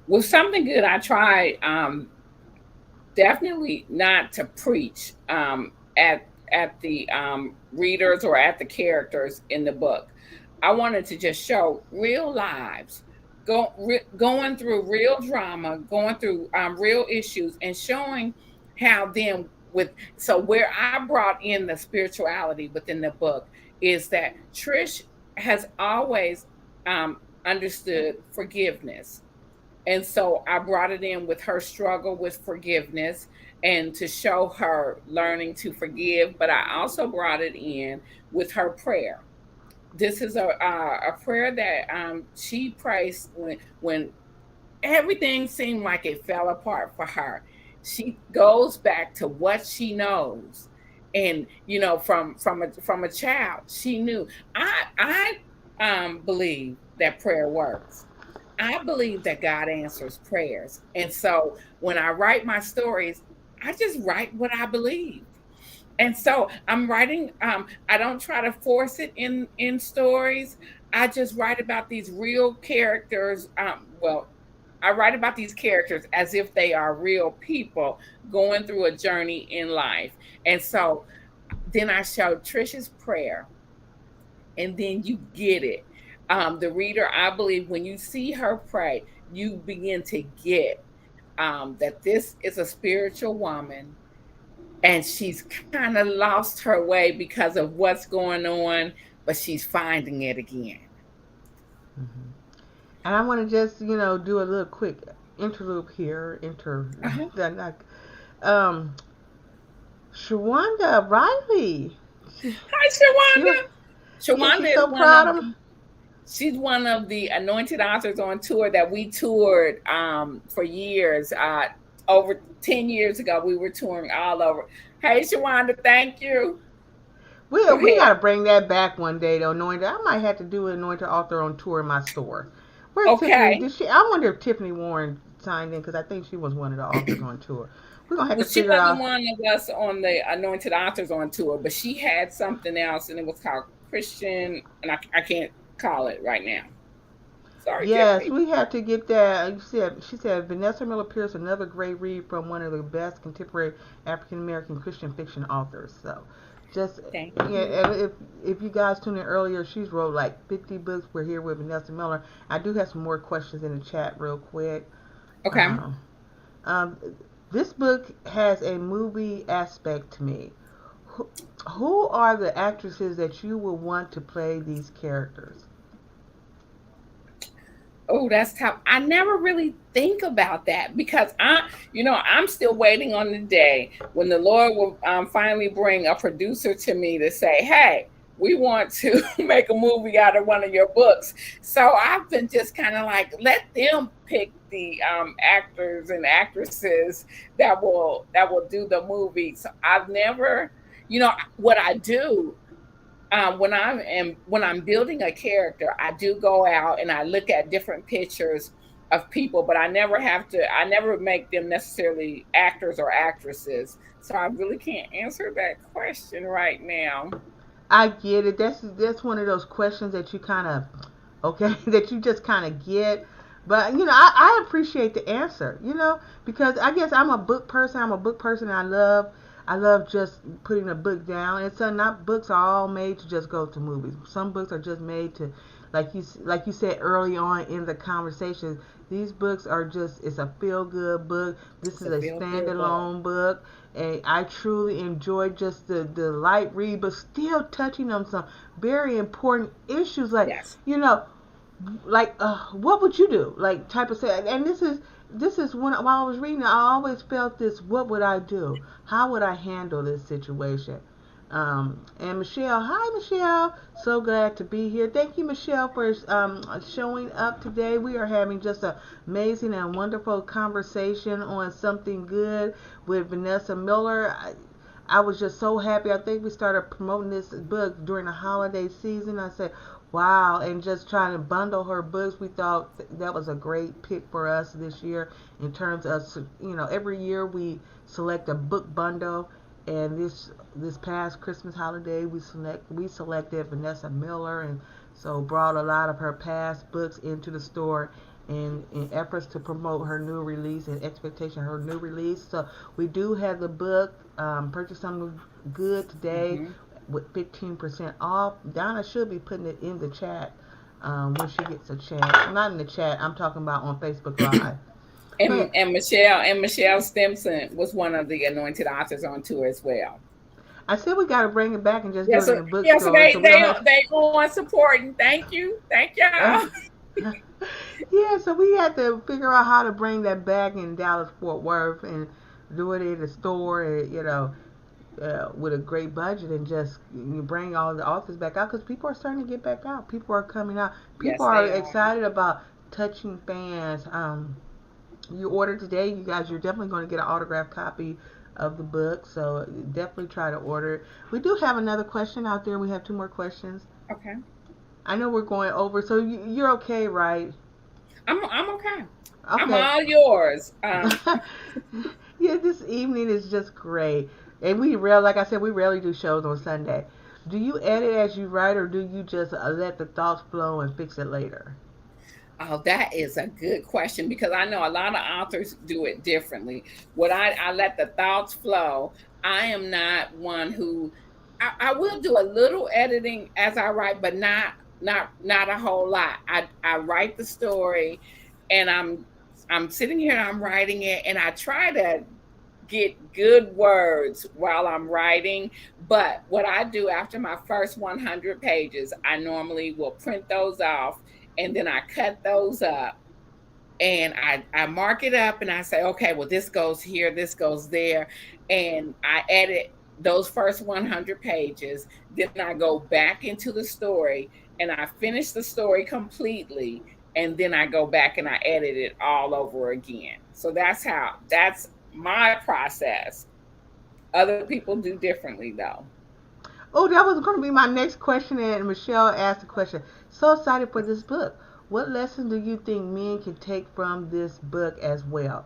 with something good, I try definitely not to preach at the readers or at the characters in the book. I wanted to just show real lives, going through real drama, going through real issues, and showing how then with so where I brought in the spirituality within the book is that Trish has always understood forgiveness, and so I brought it in with her struggle with forgiveness and to show her learning to forgive. But I also brought it in with her prayer. This is a prayer that she prays when everything seemed like it fell apart for her. She goes back to what she knows, and from a child, she knew. I believe that prayer works. I believe that God answers prayers. And so when I write my stories, I just write what I believe. And so I'm writing, I don't try to force it in stories. I just write about these real characters. I write about these characters as if they are real people going through a journey in life. And so then I show Trisha's prayer, and then you get it. The reader, I believe, when you see her pray, you begin to get that this is a spiritual woman, and she's kind of lost her way because of what's going on, but she's finding it again.
Hmm. And I want to just, do a little quick interlude here.
Uh-huh.
Um, Shawanda Riley. She,
Hi,
she was,
Shawanda.
yeah, she's
Shawanda is
so proud of.
she's one of the anointed authors on tour that we toured for years. Over 10 years ago, we were touring all over. Hey, Shawanda, thank you. Go
We
ahead.
gotta bring that back one day though. Anointed. I might have to do an anointed author on tour in my store. Where's Tiffany?
Okay.
Did she? I wonder if Tiffany Warren signed in because I think she was one of the authors on tour. We're gonna have
Well,
to
she
figure
wasn't
out.
one of us on the Anointed Authors on tour, but she had something else, and it was called Christian, and I can't call it right now. Sorry,
Yes,
Tiffany.
we have to get that. She said Vanessa Miller Pierce, another great read from one of the best contemporary African American Christian fiction authors. So, just
Thank you.
yeah, and if you guys tuned in earlier, she's wrote like 50 books. We're here with Vanessa Miller. I do have some more questions in the chat, real quick.
Okay.
Um, um, this book has a movie aspect to me. Who, who are the actresses that you would want to play these characters?
Oh, that's tough. I never really think about that because I'm still waiting on the day when the Lord will finally bring a producer to me to say, "Hey, we want to make a movie out of one of your books." So I've been just kind of like, let them pick the actors and actresses that will do the movie. So I've never, what I do when I'm building a character, I do go out and I look at different pictures of people, but I never make them necessarily actors or actresses. So I really can't answer that question right now.
I get it. That's one of those questions that you kind of okay that you just kind of get. But I appreciate the answer. Because I guess I'm a book person. I'm a book person. And I love just putting a book down. And so not books are all made to just go to movies. Some books are just made to, like you said early on in the conversation. These books are just it's a feel good book. This
It's
is
a
a
feel good book.
standalone book, and I truly enjoyed just the light read, but still touching on some very important issues,
Yes.
you know, what would you do, like type of say. And this is when while I was reading, I always felt this: what would I do? How would I handle this situation? And Michelle, hi Michelle, so glad to be here. Thank you, Michelle, for showing up today. We are having just an amazing and wonderful conversation on something good with Vanessa Miller. I was just so happy. I think we started promoting this book during the holiday season. I said, wow, and just trying to bundle her books. We thought that was a great pick for us this year in terms of, every year we select a book bundle. And this past Christmas holiday, we selected Vanessa Miller, and so brought a lot of her past books into the store in efforts to promote her new release and expectation of her new release. So we do have the book. Purchase something good today
Mm-hmm.
with 15% off. Donna should be putting it in the chat when she gets a chance. Not in the chat. I'm talking about on Facebook Live.
And
But
Michelle Stimson was one of the anointed authors on tour as well.
I said we got to bring it back and just
Yeah,
do it in
so
the
yeah, so
bookstore, so we don't have.
they on supporting. Thank y'all.
Yeah, so we had to figure out how to bring that back in Dallas Fort Worth and do it in the store, with a great budget, and just you bring all the authors back out because people are starting to get back out. People are coming out. People
Yes,
are
they are.
excited about touching fans. You order today, you guys, you're definitely going to get an autographed copy of the book. So definitely try to order it. We do have another question out there. We have two more questions.
Okay,
I know we're going over, so you're okay, right?
I'm okay. I'm
Okay.
all yours.
Yeah, this evening is just great. And like I said, we rarely do shows on Sunday. Do you edit as you write, or do you just let the thoughts flow and fix it later?
Oh, that is a good question because I know a lot of authors do it differently. I let the thoughts flow. I am not one who I will do a little editing as I write, but not a whole lot. I write the story, and I'm sitting here and I'm writing it, and I try to get good words while I'm writing. But what I do after my first 100 pages, I normally will print those off, and then I cut those up, and I mark it up, and I say, okay, well, this goes here, this goes there. And I edit those first 100 pages. Then I go back into the story and I finish the story completely. And then I go back and I edit it all over again. So that's my process. Other people do differently though.
Oh, that was going to be my next question, and Michelle asked the question. So excited for this book. What lesson do you think men can take from this book as well?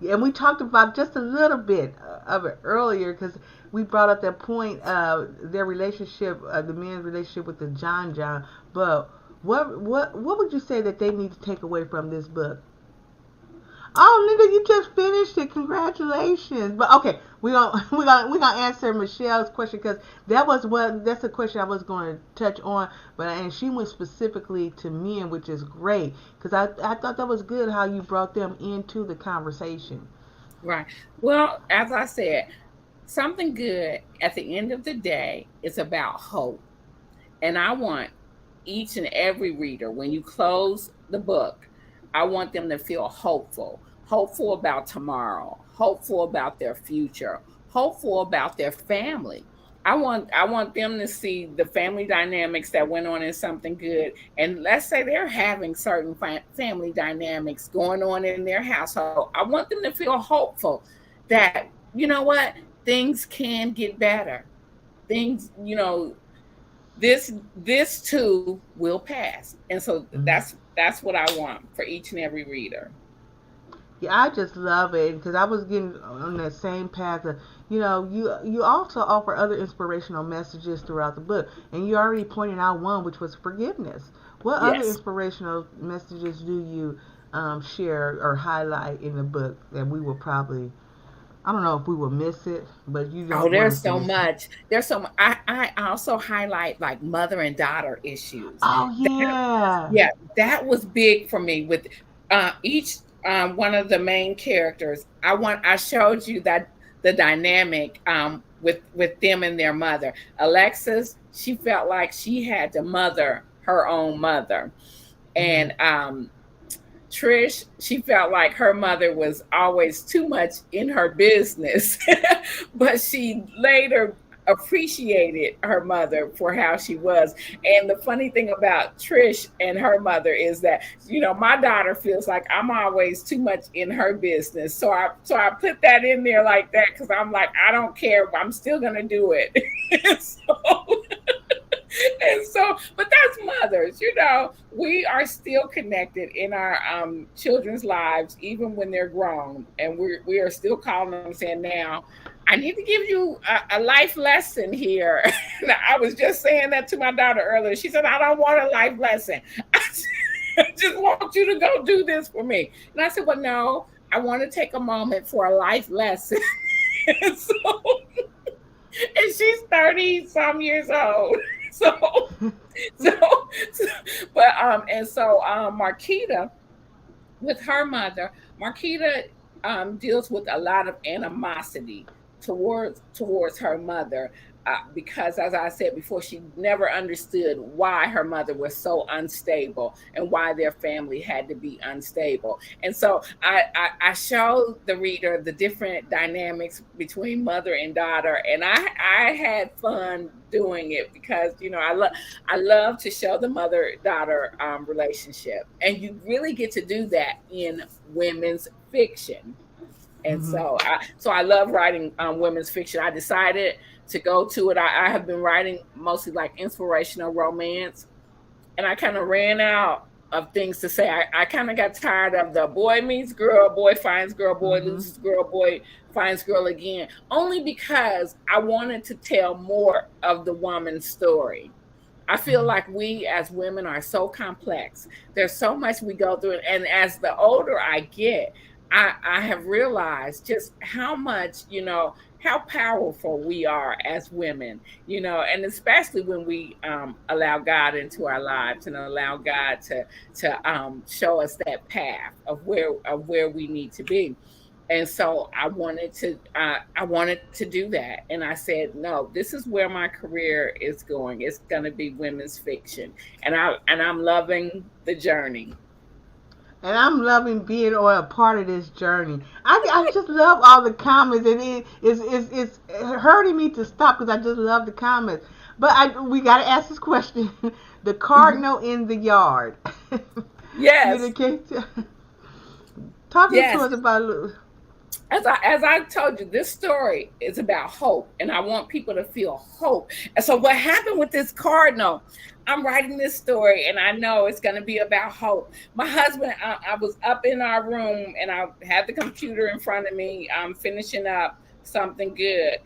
And we talked about just a little bit of it earlier because we brought up that point, their relationship, the men's relationship with the John. But what would you say that they need to take away from this book? Oh, Linda, you just finished it. Congratulations. But okay, we gonna answer Michelle's question because that's a question I was going to touch on. But and she went specifically to men, which is great because I thought that was good how you brought them into the conversation.
Right. Well, as I said, something good at the end of the day is about hope. And I want each and every reader, when you close the book, I want them to feel hopeful, hopeful about tomorrow, hopeful about their future, hopeful about their family. I want them to see the family dynamics that went on in something good. And let's say they're having certain family dynamics going on in their household. I want them to feel hopeful that, you know what, things can get better. Things, this too will pass. And so
Mhm.
that's what I want for each and every reader.
Yeah, I just love it because I was getting on that same path. You also offer other inspirational messages throughout the book, and you already pointed out one, which was forgiveness. What other
Yes.
inspirational messages do you share or highlight in the book that we will probably? I don't know if we will miss it, but you
Oh,
don't want
there's
us to
so
miss it.
much. There's so much. I also highlight like mother and daughter issues.
Oh
That
yeah.
Yeah, that was big for me with each one of the main characters. I showed you that the dynamic with them and their mother. Alexis, she felt like she had to mother her own mother.
Hmm.
And Trish, she felt like her mother was always too much in her business. But she later appreciated her mother for how she was. And the funny thing about Trish and her mother is that, my daughter feels like I'm always too much in her business. So I put that in there like that because I'm like, I don't care, I'm still gonna do it. and so but that's mothers, we are still connected in our children's lives, even when they're grown, and we are still calling them saying, now I need to give you a life lesson here. I was just saying that to my daughter earlier. She said, I don't want a life lesson. I just want you to go do this for me. And I said, well, no, I want to take a moment for a life lesson. and so and she's 30 some years old. So so, so and so Marquita, with her mother, Marquita deals with a lot of animosity towards her mother, because, as I said before, she never understood why her mother was so unstable and why their family had to be unstable. And so I showed the reader the different dynamics between mother and daughter, and I had fun doing it because I love to show the mother daughter relationship, and you really get to do that in women's fiction. And
Hmm.
so I love writing women's fiction. I decided to go to it. I have been writing mostly like inspirational romance, and I kind of ran out of things to say. I kind of got tired of the boy meets girl, boy finds girl, boy
Hmm.
loses girl, boy finds girl again, only because I wanted to tell more of the woman's story. I feel like we as women are so complex. There's so much we go through. And as the older I get, I have realized just how much, how powerful we are as women, and especially when we allow God into our lives and allow God to show us that path of where we need to be. And so I wanted to do that, and I said, no, this is where my career is going. It's going to be women's fiction, and I'm loving the journey.
And I'm loving being on a part of this journey. I just love all the comments, and it's hurting me to stop because I just love the comments. But we got to ask this question: the
Mhm.
cardinal in the yard. You the
Yes,
case? Talking to
yes.
us about.
As I told you, this story is about hope, and I want people to feel hope. And so, what happened with this cardinal? I'm writing this story, and I know it's going to be about hope. My husband, I was up in our room, and I had the computer in front of me. I'm finishing up something good,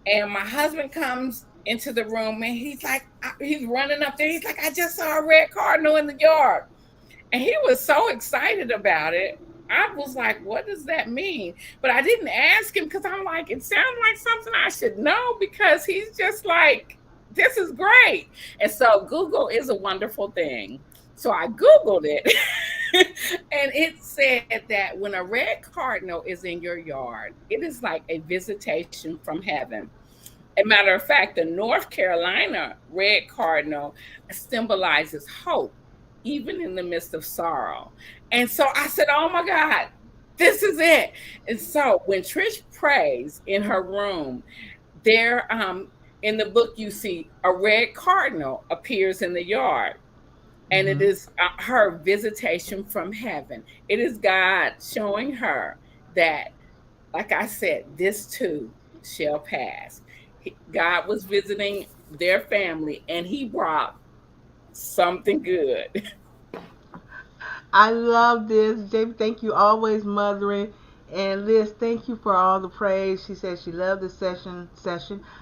and my husband comes into the room, and he's like, he's running up there. He's like, I just saw a red cardinal in the yard. And he was so excited about it. I was like, what does that mean? But I didn't ask him because I'm like, it sounds like something I should know, because he's just like, this is great. And so Google is a wonderful thing. So I Googled it and it said that when a red cardinal is in your yard, it is like a visitation from heaven. A matter of fact, the North Carolina red cardinal symbolizes hope, even in the midst of sorrow. And so I said, oh my God, this is it. And so when Trish prays in her room, there in the book you see a red cardinal appears in the yard. And it
Hmm.
is her visitation from heaven. It is God showing her that, like I said, this too shall pass. God was visiting their family, and he brought something good.
I love this. Jamie, thank you always mothering. And Liz, thank you for all the praise. She said she loved the session.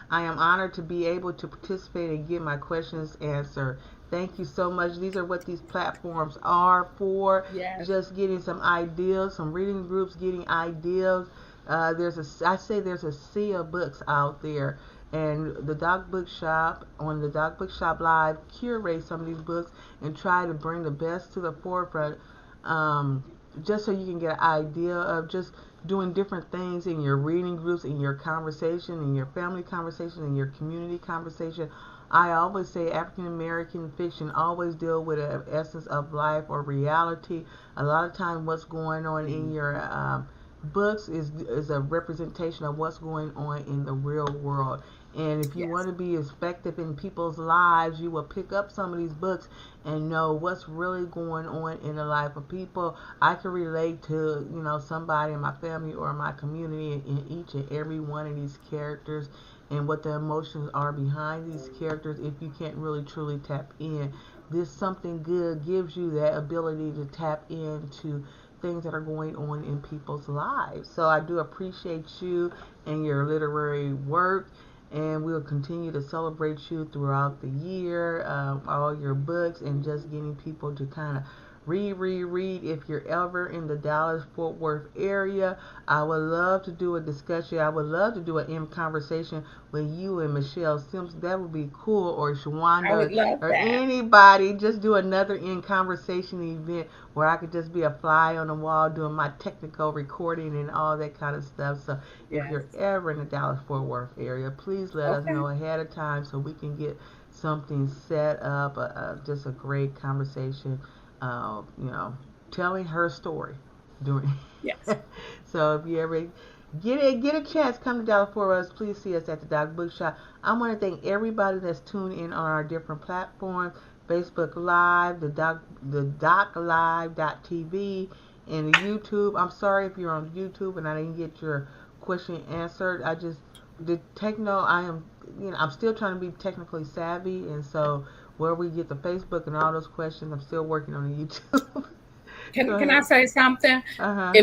I am honored to be able to participate and get my questions answered. Thank you so much. These are what these platforms are for.
Yes.
Just getting some ideas, some reading groups, getting ideas. I say there's a sea of books out there, and the Doc Bookshop on the Doc Bookshop Live curate some of these books and try to bring the best to the forefront, um, just so you can get an idea of just doing different things in your reading groups, in your conversation, in your family conversation, in your community conversation. I always say African American fiction always deal with an essence of life or reality. A lot of time, what's going on in your books is a representation of what's going on in the real world. And if you want
Yes.
to be effective in people's lives, you will pick up some of these books and know what's really going on in the life of people. I can relate to, somebody in my family or my community in each and every one of these characters and what the emotions are behind these characters if you can't really truly tap in. This something good gives you that ability to tap into things that are going on in people's lives. So I do appreciate you and your literary work, and we'll continue to celebrate you throughout the year, all your books, and just getting people to kind of read. If you're ever in the Dallas Fort Worth area, I would love to do a discussion. I would love to do an in conversation with you and Michelle Simpson. That would be cool. Or
I would
Shawanda
love
or
that.
anybody. Just do another in conversation event where I could just be a fly on the wall doing my technical recording and all that kind of stuff. So if
Yes.
you're ever in the Dallas Fort Worth area, please let us
Okay.
know ahead of time so we can get something set up. Just a great conversation. Uh, you know, telling her story during.
Yes.
So if you ever get a chance, come to Dallas for us. Please see us at the Doc Bookshop. I want to thank everybody that's tuned in on our different platforms: Facebook Live, the Doc Live TV, and the YouTube. I'm sorry if you're on YouTube and I didn't get your question answered. I just the techno. I am I'm still trying to be technically savvy, and so where we get the Facebook and all those questions, I'm still working on the YouTube. Go
Can I
ahead.
say something?
Uh huh.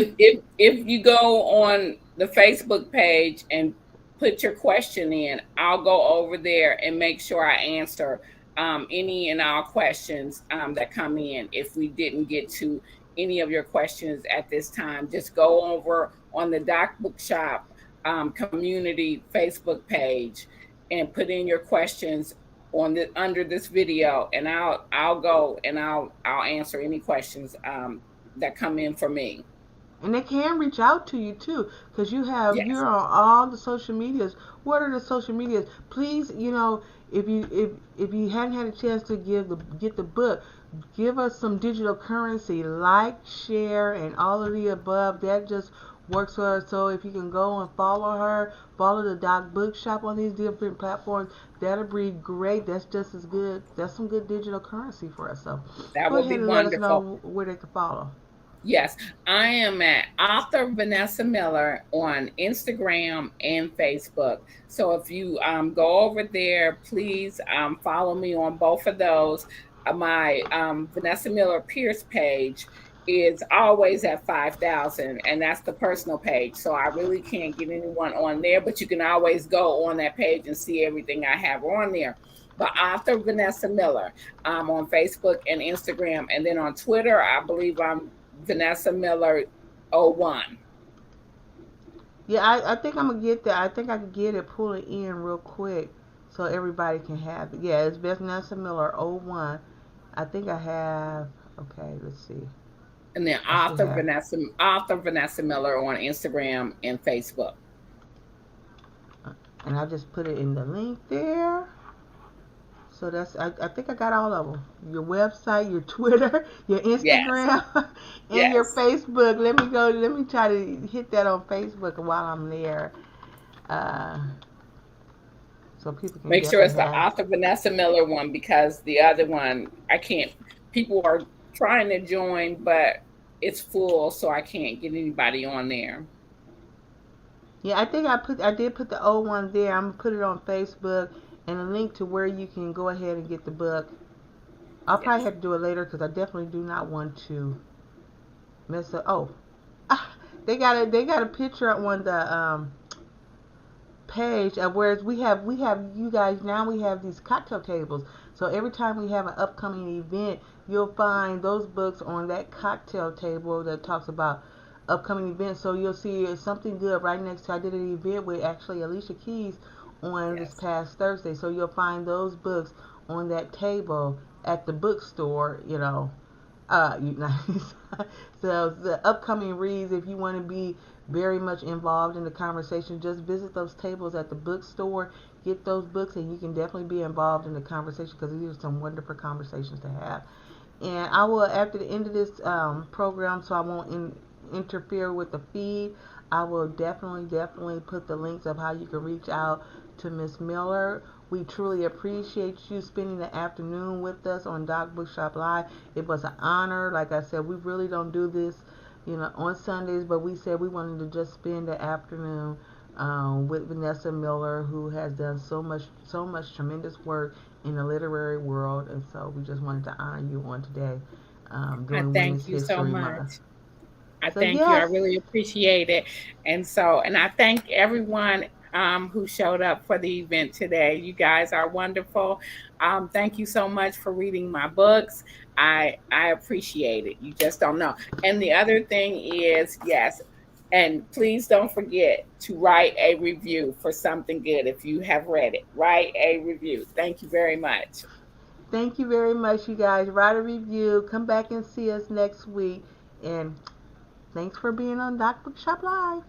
If you go on the Facebook page and put your question in, I'll go over there and make sure I answer any and all questions that come in. If we didn't get to any of your questions at this time, just go over on the Doc Bookshop community Facebook page and put in your questions on the under this video, and I'll go and I'll answer any questions that come in for me.
And they can reach out to you too, because you're
Yes,
on all the social medias. What are the social medias? Please, if you hadn't had a chance to get the book, give us some digital currency, like, share, and all of the above. That just works for her. So if you can go and follow her, follow the Doc Bookshop on these different platforms, that'll be great. That's just as good. That's some good digital currency for us. So
that
go
would
ahead
be
and let us
wonderful.
know where they can follow.
Yes, I am at author Vanessa Miller on Instagram and Facebook. So if you go over there, please follow me on both of those. My Vanessa Miller Pierce page is always at 5,000, and that's the personal page. So I really can't get anyone on there, but you can always go on that page and see everything I have on there. But author Vanessa Miller on Facebook and Instagram, and then on Twitter, I believe I'm Vanessa Miller 01.
Yeah, I think I'm gonna get that. I think I can get it, pull it in real quick, so everybody can have it. Yeah, it's Best Vanessa Miller 01. I think I have. Okay, let's see.
And then
I should have.
author Vanessa Miller on Instagram and Facebook.
And I just put it in the link there. So I think I got all of them. Your website, your Twitter, your
Yes,
Instagram, and your
yes.
Facebook. Let me go. Let me try to hit that on Facebook while I'm there, uh, so people can
Make sure
definitely
it's the
have.
author Vanessa Miller one because the other one I can't. People are trying to join, but it's full, so I can't get anybody on there.
Yeah, I think I did put the old one there. I'm gonna put it on Facebook and a link to where you can go ahead and get the book. I'll probably
Yes,
have to do it later because I definitely do not want to mess up. Oh, ah, they got a picture on the page of whereas we have you guys now we have these cocktail tables. So every time we have an upcoming event, you'll find those books on that cocktail table that talks about upcoming events. So you'll see something good right next to. I did an event with actually Alicia Keys on this
yes.
past Thursday. So you'll find those books on that table at the bookstore. You know, so the upcoming reads, if you want to be very much involved in the conversation, just visit those tables at the bookstore, get those books, and you can definitely be involved in the conversation because these are some wonderful conversations to have. And I will, after the end of this program, so I won't interfere with the feed, I will definitely put the links of how you can reach out to Miss Miller. We truly appreciate you spending the afternoon with us on Doc Bookshop Live. It was an honor. Like I said, we really don't do this, on Sundays, but we said we wanted to just spend the afternoon with Vanessa Miller, who has done so much tremendous work in the literary world, and so we just wanted to honor you on today
I
during
thank
Women's
you so
History Month.
much. I
So
thank you. I
yes,
really appreciate it. And I thank everyone who showed up for the event today. You guys are wonderful. Thank you so much for reading my books. I appreciate it. You just don't know. And the other thing is, yes, and please don't forget to write a review for something good if you have read it. Write a review. Thank you very much.
thank you very much, you guys. Write a review. Come back and see us next week. And thanks for being on Doc Bookshop Live.